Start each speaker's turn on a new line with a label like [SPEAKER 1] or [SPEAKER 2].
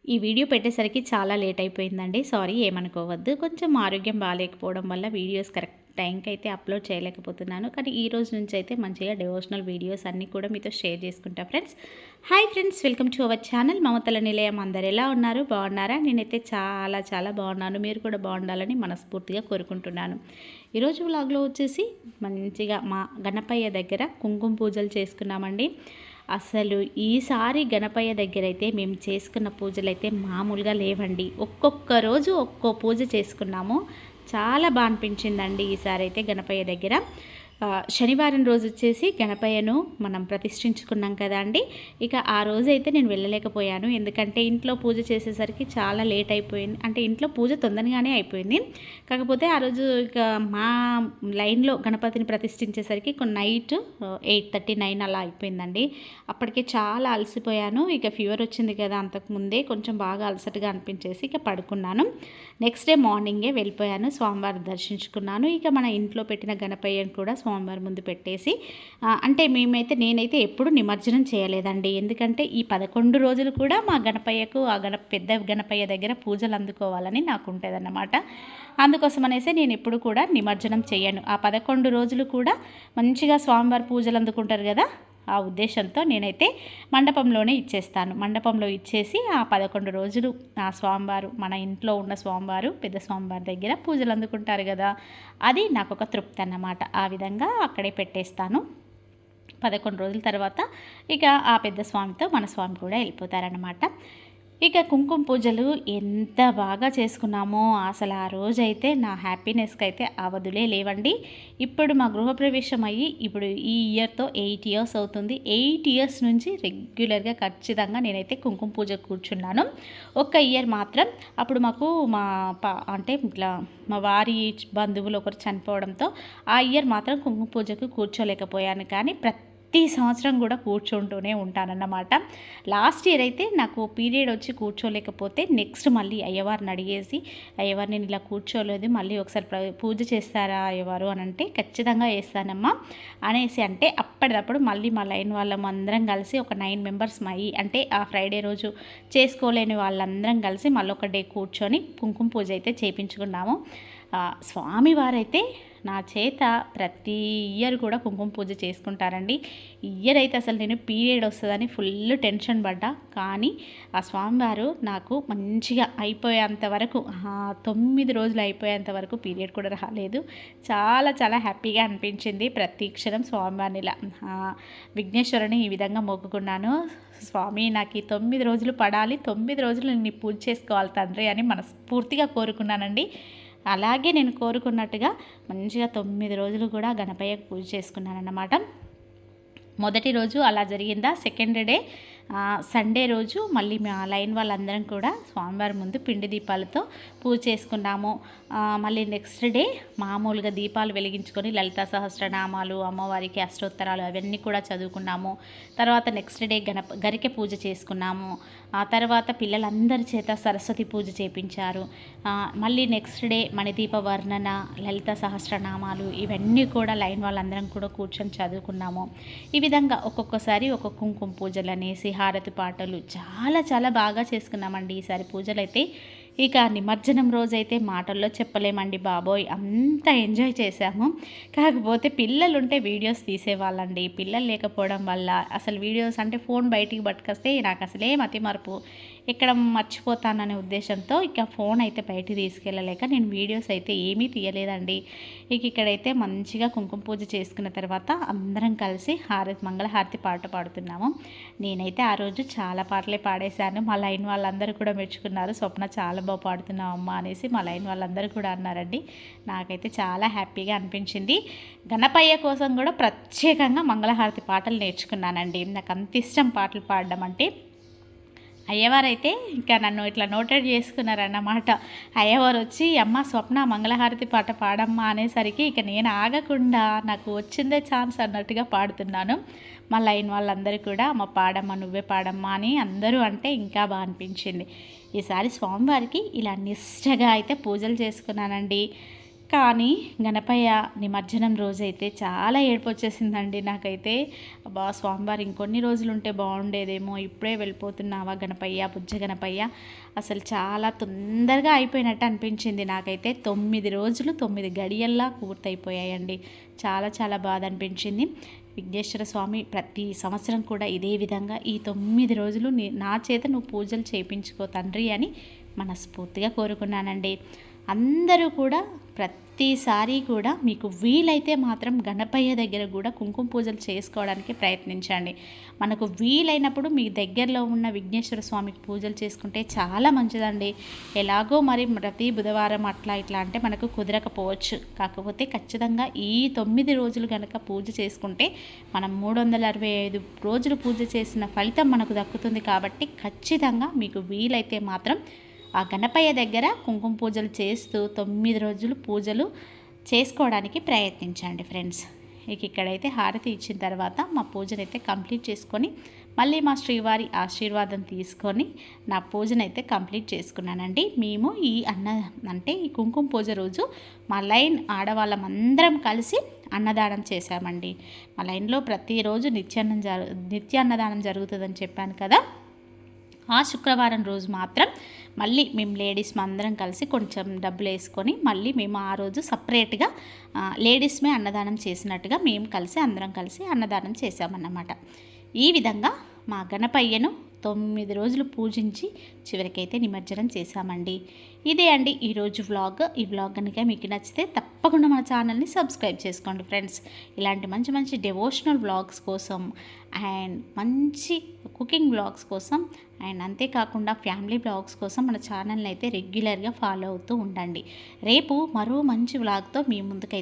[SPEAKER 1] ఈ వీడియో పెట్టేసరికి చాలా లేట్ అయిపోయిందండి. సారీ ఏమనుకోవద్దు. కొంచెం ఆరోగ్యం బాలేకపోవడం వల్ల వీడియోస్ కరెక్ట్ టైంకి అయితే అప్లోడ్ చేయలేకపోతున్నాను. కానీ ఈ రోజు నుంచి అయితే మంచిగా డివోషనల్ వీడియోస్ అన్నీ కూడా మీతో షేర్ చేసుకుంటా friends. Hi friends, welcome to our channel మమతల నిలయం. అందరు ఎలా ఉన్నారు? బాగున్నారా? నేనైతే చాలా చాలా బాగున్నాను. మీరు కూడా బాగుండాలని మనస్ఫూర్తిగా కోరుకుంటున్నాను. ఈరోజు వ్లాగ్లో వచ్చేసి మంచిగా మా గణపయ్య దగ్గర కుంకుమ పూజలు చేసుకున్నామండి. అసలు ఈసారి గణపయ్య దగ్గర అయితే మేము చేసుకున్న పూజలు అయితే మామూలుగా లేవండి. ఒక్కొక్క రోజు ఒక్కో పూజ చేసుకున్నాము. చాలా బాగా అనిపించిందండి ఈసారి అయితే గణపయ్య దగ్గర. శనివారం రోజు వచ్చేసి గణపయ్యను మనం ప్రతిష్ఠించుకున్నాం కదా అండి. ఇక ఆ రోజు అయితే నేను వెళ్ళలేకపోయాను, ఎందుకంటే ఇంట్లో పూజ చేసేసరికి చాలా లేట్ అయిపోయింది. అంటే ఇంట్లో పూజ తొందరగానే అయిపోయింది. కాకపోతే ఆ రోజు ఇక మా లైన్లో గణపతిని ప్రతిష్ఠించేసరికి నైట్ 8:30, 9 అలా అయిపోయిందండి. అప్పటికే చాలా అలసిపోయాను. ఇక ఫీవర్ వచ్చింది కదా, అంతకుముందే కొంచెం బాగా అలసటగా అనిపించేసి ఇక పడుకున్నాను. నెక్స్ట్ డే మార్నింగే వెళ్ళిపోయాను, స్వామివారి దర్శించుకున్నాను. ఇక మన ఇంట్లో పెట్టిన గణపయ్యను కూడా స్వామివారి ముందు పెట్టేసి, అంటే నేనైతే ఎప్పుడు నిమజ్జనం చేయలేదండి. ఎందుకంటే ఈ 11 రోజులు కూడా మా గణపయ్యకు ఆ పెద్ద గణపయ్య దగ్గర పూజలు అందుకోవాలని నాకు ఉంటుందన్నమాట. అందుకోసం అనేసి నేను ఎప్పుడు కూడా నిమజ్జనం చేయను. ఆ 11 రోజులు కూడా మంచిగా స్వామివారి పూజలు అందుకుంటారు కదా, ఆ ఉద్దేశంతో నేనైతే మండపంలోనే ఇచ్చేస్తాను. మండపంలో ఇచ్చేసి ఆ 11 రోజులు ఆ స్వామివారు, మన ఇంట్లో ఉన్న స్వామివారు పెద్ద స్వామివారి దగ్గర పూజలు అందుకుంటారు కదా, అది నాకు ఒక తృప్తి అన్నమాట. ఆ విధంగా అక్కడే పెట్టేస్తాను. 11 రోజుల తర్వాత ఇక ఆ పెద్ద స్వామితో మన స్వామి కూడా వెళ్ళిపోతారనమాట. ఇక కుంకుమ పూజలు ఎంత బాగా చేసుకున్నామో అసలు ఆ రోజైతే నా హ్యాపీనెస్కి అయితే అవధులే లేవండి. ఇప్పుడు మా గృహప్రవేశం అయ్యి ఇప్పుడు ఈ ఇయర్తో 8 ఇయర్స్ అవుతుంది. 8 ఇయర్స్ నుంచి రెగ్యులర్గా ఖచ్చితంగా నేనైతే కుంకుమ పూజ కూర్చున్నాను. ఒక్క ఇయర్ మాత్రం అప్పుడు మాకు అంటే ఇట్లా మా వారి బంధువులు ఒకరు చనిపోవడంతో ఆ ఇయర్ మాత్రం కుంకుమ పూజకు కూర్చోలేకపోయాను. కానీ ప్రతి సంవత్సరం కూడా కూర్చుంటూనే ఉంటానన్నమాట. లాస్ట్ ఇయర్ అయితే నాకు పీరియడ్ వచ్చి కూర్చోలేకపోతే నెక్స్ట్ మళ్ళీ అయ్యవారిని అడిగేసి, అయ్యవారు నేను ఇలా కూర్చోలేదు, మళ్ళీ ఒకసారి పూజ చేస్తారా అయ్యవారు అని అంటే, ఖచ్చితంగా చేస్తానమ్మా అనేసి అంటే అప్పటిదప్పుడు మళ్ళీ మా లైన్ వాళ్ళం అందరం కలిసి ఒక 9 మెంబర్స్ అంటే ఆ ఫ్రైడే రోజు చేసుకోలేని వాళ్ళందరం కలిసి మళ్ళీ ఒక డే కూర్చొని కుంకుమ పూజ అయితే చేయించుకున్నాము. స్వామివారైతే నా చేత ప్రతి ఇయర్ కూడా కుంకుమ పూజ చేసుకుంటారండి. ఇయర్ అయితే అసలు నేను పీరియడ్ వస్తుందని ఫుల్ టెన్షన్ పడ్డా, కానీ ఆ స్వామివారు నాకు మంచిగా అయిపోయేంత వరకు 9 రోజులు అయిపోయేంత వరకు పీరియడ్ కూడా రాలేదు. చాలా చాలా హ్యాపీగా అనిపించింది ప్రతి క్షణం స్వామివారిని ఇలా విఘ్నేశ్వరుని ఈ విధంగా మొక్కుకున్నాను. స్వామి నాకు ఈ 9 రోజులు పడాలి, 9 రోజులు నేను పూజ చేసుకోవాలి తండ్రి అని మనస్ఫూర్తిగా కోరుకున్నానండి. అలాగే నేను కోరుకున్నట్టుగా మంచిగా 9 రోజులు కూడా గణపయ్యకు పూజ చేసుకున్నానన్నమాట. మొదటి రోజు అలా జరిగిందా. సెకండ్ డే సండే రోజు మళ్ళీ మా లైన్ వాళ్ళందరం కూడా స్వామివారి ముందు పిండి దీపాలతో పూజ చేసుకున్నాము. మళ్ళీ నెక్స్ట్ డే మామూలుగా దీపాలు వెలిగించుకొని లలితా సహస్రనామాలు, అమ్మవారికి అష్టోత్తరాలు అవన్నీ కూడా చదువుకున్నాము. తర్వాత నెక్స్ట్ డే గరికె పూజ చేసుకున్నాము. ఆ తర్వాత పిల్లలందరి చేత సరస్వతి పూజ చేయించారు. మళ్ళీ నెక్స్ట్ డే మణిదీప వర్ణన, లలితా సహస్రనామాలు ఇవన్నీ కూడా లైన్ వాళ్ళందరం కూడా కూర్చొని చదువుకున్నాము. ఈ విధంగా ఒక్కొక్కసారి ఒక్కొక్క కుంకుమ పూజలు అనేసి హారతి పాటలు చాలా చాలా బాగా చేసుకున్నామండి ఈసారి పూజలైతే. ఇక నిమజ్జనం రోజైతే మాటల్లో చెప్పలేమండి బాబోయ్, అంత ఎంజాయ్ చేశాము. కాకపోతే పిల్లలు ఉంటే వీడియోస్ తీసేవాళ్ళండి. పిల్లలు లేకపోవడం వల్ల అసలు వీడియోస్ అంటే ఫోన్ బయటికి పట్టుకొస్తే నాకు అసలే మతిమరుపు, ఎక్కడ మర్చిపోతాననే ఉద్దేశంతో ఇక ఫోన్ అయితే బయటికి తీసుకెళ్ళలేక నేను వీడియోస్ అయితే ఏమీ తీయలేదండి. ఇక ఇక్కడైతే మంచిగా కుంకుమ పూజ చేసుకున్న తర్వాత అందరం కలిసి మంగళహారతి పాట పాడుతున్నాము. నేనైతే ఆ రోజు చాలా పాటలే పాడేశాను. మా లైన్ వాళ్ళందరూ కూడా మెచ్చుకున్నారు, స్వప్న చాలా బాగా పాడుతున్నావు అమ్మ అనేసి మా లైన్ వాళ్ళందరూ కూడా అన్నారండి. నాకైతే చాలా హ్యాపీగా అనిపించింది. గణపయ్య కోసం కూడా ప్రత్యేకంగా మంగళహారతి పాటలు నేర్చుకున్నానండి. నాకు అంత ఇష్టం పాటలు పాడడం అంటే. అయ్యవారు అయితే ఇంకా నన్ను ఇట్లా నోటెడ్ చేసుకున్నారన్నమాట. అయ్యవారు వచ్చి అమ్మ స్వప్న మంగళహారతి పాట పాడమ్మా అనేసరికి ఇక నేను ఆగకుండా నాకు వచ్చిందే ఛాన్స్ అన్నట్టుగా పాడుతున్నాను. మా లైన్ వాళ్ళందరూ కూడా అమ్మ పాడమ్మా, నువ్వే పాడమ్మా అని అందరూ అంటే ఇంకా బాగా అనిపించింది. ఈసారి స్వామివారికి ఇలా నిష్టగా అయితే పూజలు చేసుకున్నానండి. కానీ గణపయ్య నిమజ్జనం రోజైతే చాలా ఏడుపు వచ్చేసిందండి నాకైతే. అబ్బా స్వామివారు ఇంకొన్ని రోజులు ఉంటే బాగుండేదేమో, ఇప్పుడే వెళ్ళిపోతున్నావా గణపయ్య, బుజ్జ గణపయ్య. అసలు చాలా తొందరగా అయిపోయినట్టు అనిపించింది నాకైతే. 9 రోజులు 9 గడియల్లా పూర్తయిపోయాయండి. చాలా చాలా బాధ అనిపించింది. విఘ్నేశ్వర స్వామి ప్రతి సంవత్సరం కూడా ఇదే విధంగా ఈ 9 రోజులు నా చేత నువ్వు పూజలు చేయించుకో తండ్రి అని మనస్ఫూర్తిగా కోరుకున్నానండి. అందరూ కూడా ప్రతిసారి కూడా మీకు వీలైతే మాత్రం గణపయ్య దగ్గర కూడా కుంకుమ పూజలు చేసుకోవడానికి ప్రయత్నించండి. మనకు వీలైనప్పుడు మీ దగ్గరలో ఉన్న విఘ్నేశ్వర స్వామికి పూజలు చేసుకుంటే చాలా మంచిదండి. ఎలాగో మరి ప్రతి బుధవారం అట్లా ఇట్లా అంటే మనకు కుదరకపోవచ్చు. కాకపోతే ఖచ్చితంగా ఈ 9 రోజులు కనుక పూజ చేసుకుంటే మనం 365 రోజులు పూజ చేసిన ఫలితం మనకు దక్కుతుంది. కాబట్టి ఖచ్చితంగా మీకు వీలైతే మాత్రం ఆ గణపయ్య దగ్గర కుంకుమ పూజలు చేస్తూ 9 రోజులు పూజలు చేసుకోవడానికి ప్రయత్నించండి ఫ్రెండ్స్. ఇక్కడైతే హారతి ఇచ్చిన తర్వాత మా పూజనైతే కంప్లీట్ చేసుకొని మళ్ళీ మా శ్రీవారి ఆశీర్వాదం తీసుకొని నా పూజనైతే కంప్లీట్ చేసుకున్నానండి. మేము ఈ కుంకుమ పూజ రోజు మా లైన్ ఆడవాళ్ళమందరం కలిసి అన్నదానం చేశామండి. మా లైన్లో ప్రతిరోజు నిత్య అన్నదానం జరుగుతుందని చెప్పాను కదా. ఆ శుక్రవారం రోజు మాత్రం మళ్ళీ మేము లేడీస్ అందరం కలిసి కొంచెం డబ్బులు వేసుకొని మళ్ళీ మేము ఆ రోజు సపరేట్గా లేడీస్మే అన్నదానం చేసినట్టుగా మేము అందరం కలిసి అన్నదానం చేసామన్నమాట. ఈ విధంగా మా గణపయ్యను 9 రోజులు పూజించి చివరికైతే నిమజ్జనం చేశామండి. ఇదే అండి ఈరోజు వ్లాగ్. ఈ వ్లాగ్ కనుక మీకు నచ్చితే తప్పకుండా మన ఛానల్ని సబ్స్క్రైబ్ చేసుకోండి ఫ్రెండ్స్. ఇలాంటి మంచి మంచి డివోషనల్ వ్లాగ్స్ కోసం అండ్ మంచి కుకింగ్ వ్లాగ్స్ కోసం అండ్ అంతేకాకుండా ఫ్యామిలీ వ్లాగ్స్ కోసం మన ఛానల్ని అయితే రెగ్యులర్గా ఫాలో అవుతూ ఉండండి. రేపు మరో మంచి వ్లాగ్తో మీ ముందుకైతే